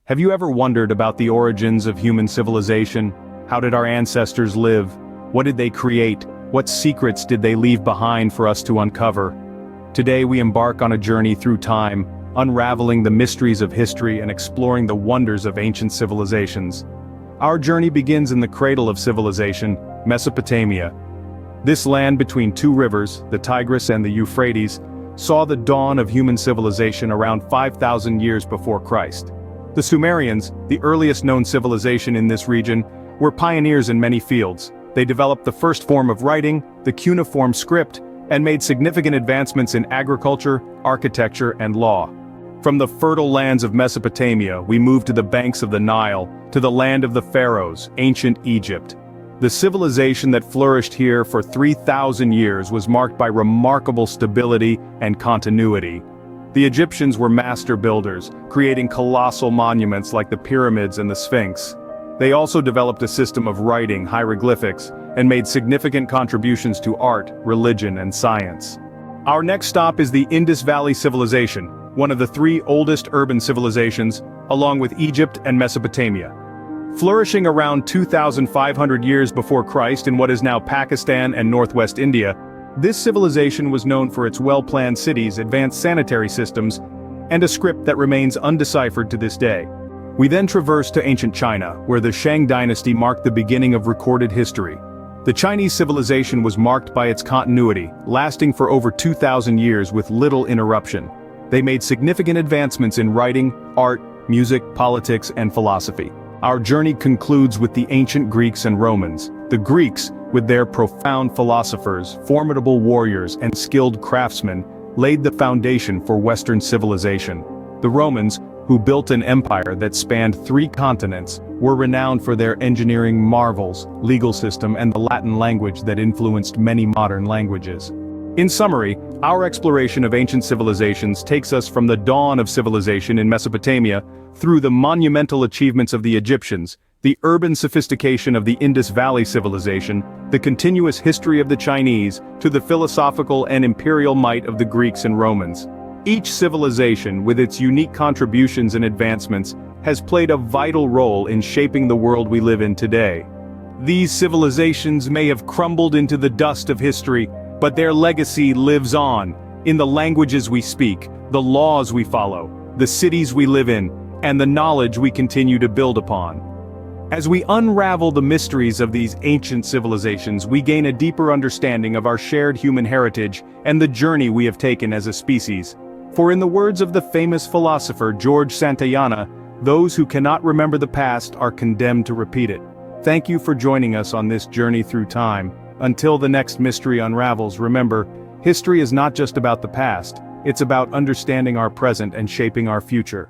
Have you ever wondered about the origins of human civilization? How did our ancestors live? What did they create? What secrets did they leave behind for us to uncover? Today we embark on a journey through time, unraveling the mysteries of history and exploring the wonders of ancient civilizations. Our journey begins in the Cradle of Civilization, Mesopotamia. This land between two rivers, the Tigris and the Euphrates, saw the dawn of human civilization around 5,000 years before Christ. The Sumerians, the earliest known civilization in this region, were pioneers in many fields. They developed the first form of writing, the cuneiform script, and made significant advancements in agriculture, architecture, and law. From the fertile lands of Mesopotamia, we move to the banks of the Nile, to the land of the Pharaohs, ancient Egypt. The civilization that flourished here for 3,000 years was marked by remarkable stability and continuity. The Egyptians were master builders, creating colossal monuments like the pyramids and the Sphinx. They also developed a system of writing, hieroglyphics, and made significant contributions to art, religion, and science. Our next stop is the Indus Valley Civilization, one of the three oldest urban civilizations, along with Egypt and Mesopotamia. Flourishing around 2,500 years before Christ in what is now Pakistan and northwest India, this civilization was known for its well-planned cities, advanced sanitary systems, and a script that remains undeciphered to this day. We then traverse to ancient China, where the Shang dynasty marked the beginning of recorded history. The Chinese civilization was marked by its continuity, lasting for over 2,000 years with little interruption. They made significant advancements in writing, art, music, politics, and philosophy. Our journey concludes with the ancient Greeks and Romans. The Greeks, with their profound philosophers, formidable warriors, and skilled craftsmen, laid the foundation for Western civilization. The Romans, who built an empire that spanned 3 continents, were renowned for their engineering marvels, legal system, and the Latin language that influenced many modern languages. In summary, our exploration of ancient civilizations takes us from the dawn of civilization in Mesopotamia, through the monumental achievements of the Egyptians, the urban sophistication of the Indus Valley Civilization, the continuous history of the Chinese, to the philosophical and imperial might of the Greeks and Romans. Each civilization, with its unique contributions and advancements, has played a vital role in shaping the world we live in today. These civilizations may have crumbled into the dust of history, but their legacy lives on, in the languages we speak, the laws we follow, the cities we live in, and the knowledge we continue to build upon. As we unravel the mysteries of these ancient civilizations, we gain a deeper understanding of our shared human heritage and the journey we have taken as a species. For in the words of the famous philosopher George Santayana, those who cannot remember the past are condemned to repeat it. Thank you for joining us on this journey through time. Until the next mystery unravels, remember, history is not just about the past, it's about understanding our present and shaping our future.